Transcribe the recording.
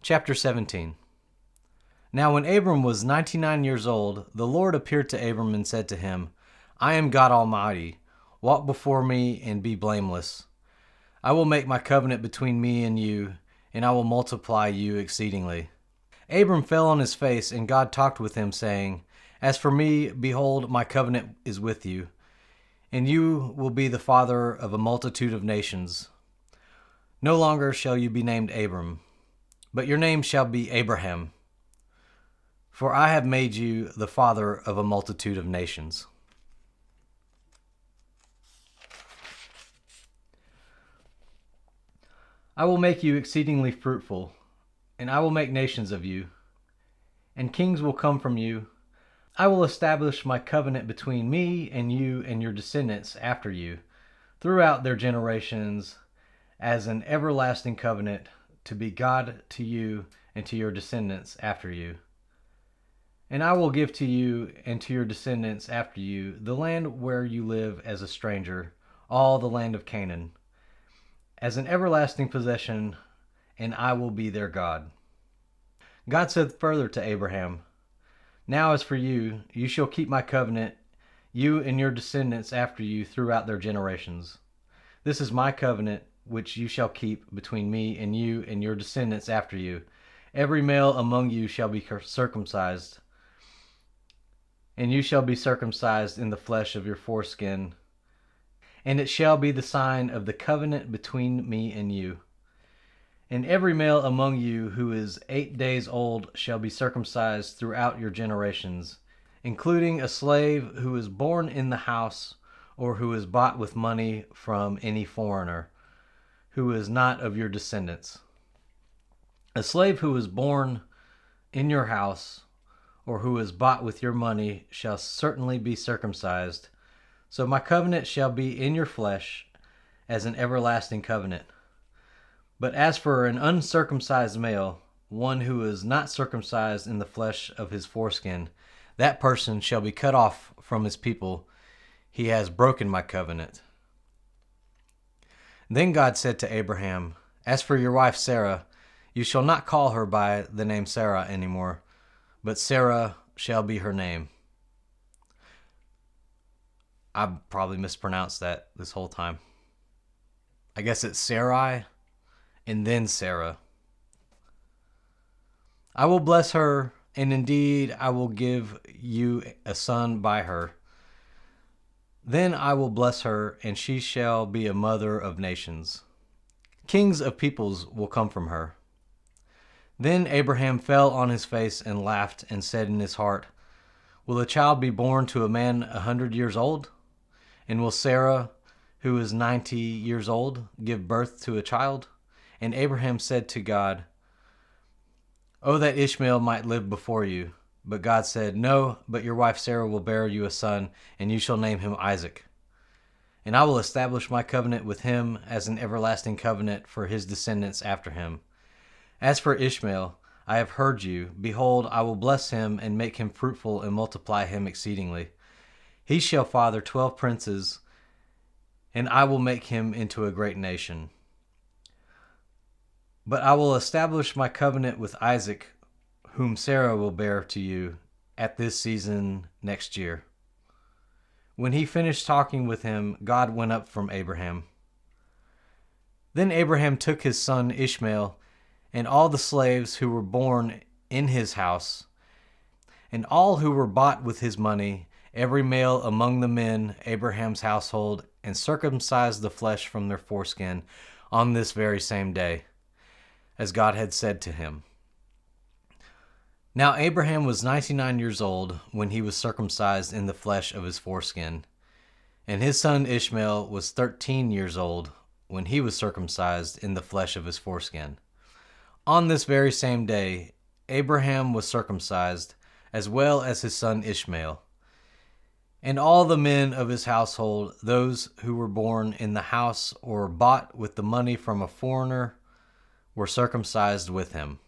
Chapter 17. Now when Abram was 99 years old, the Lord appeared to Abram and said to him, I am God Almighty. Walk before me and be blameless. I will make my covenant between me and you, and I will multiply you exceedingly. Abram fell on his face, and God talked with him, saying, As for me, behold, my covenant is with you, and you will be the father of a multitude of nations. No longer shall you be named Abram, but your name shall be Abraham, for I have made you the father of a multitude of nations. I will make you exceedingly fruitful, and I will make nations of you, and kings will come from you. I will establish my covenant between me and you and your descendants after you, throughout their generations, as an everlasting covenant, to be God to you and to your descendants after you. And I will give to you and to your descendants after you the land where you live as a stranger, all the land of Canaan, as an everlasting possession, and I will be their God. God said further to Abraham, Now as for you, you shall keep my covenant, you and your descendants after you throughout their generations. This is my covenant which you shall keep between me and you and your descendants after you. Every male among you shall be circumcised, and you shall be circumcised in the flesh of your foreskin, and it shall be the sign of the covenant between me and you. And every male among you who is 8 days old shall be circumcised throughout your generations, including a slave who is born in the house or who is bought with money from any foreigner, who is not of your descendants. A slave who is born in your house or who is bought with your money shall certainly be circumcised. So my covenant shall be in your flesh as an everlasting covenant. But as for an uncircumcised male, one who is not circumcised in the flesh of his foreskin, that person shall be cut off from his people. He has broken my covenant. Then God said to Abraham, As for your wife Sarah, you shall not call her by the name Sarah anymore, but Sarah shall be her name. I probably mispronounced that this whole time. I guess it's Sarai and then Sarah. I will bless her, and indeed I will give you a son by her. Then I will bless her, and she shall be a mother of nations. Kings of peoples will come from her. Then Abraham fell on his face and laughed and said in his heart, Will a child be born to a man 100 years old? And will Sarah, who is 90 years old, give birth to a child? And Abraham said to God, Oh, that Ishmael might live before you. But God said, No, but your wife Sarah will bear you a son, and you shall name him Isaac. And I will establish my covenant with him as an everlasting covenant for his descendants after him. As for Ishmael, I have heard you. Behold, I will bless him and make him fruitful and multiply him exceedingly. He shall father 12 princes, and I will make him into a great nation. But I will establish my covenant with Isaac, whom Sarah will bear to you at this season next year. When he finished talking with him, God went up from Abraham. Then Abraham took his son Ishmael and all the slaves who were born in his house, and all who were bought with his money, every male among the men Abraham's household, and circumcised the flesh from their foreskin on this very same day, as God had said to him. Now Abraham was 99 years old when he was circumcised in the flesh of his foreskin, and his son Ishmael was 13 years old when he was circumcised in the flesh of his foreskin. On this very same day, Abraham was circumcised, as well as his son Ishmael. And all the men of his household, those who were born in the house or bought with the money from a foreigner, were circumcised with him.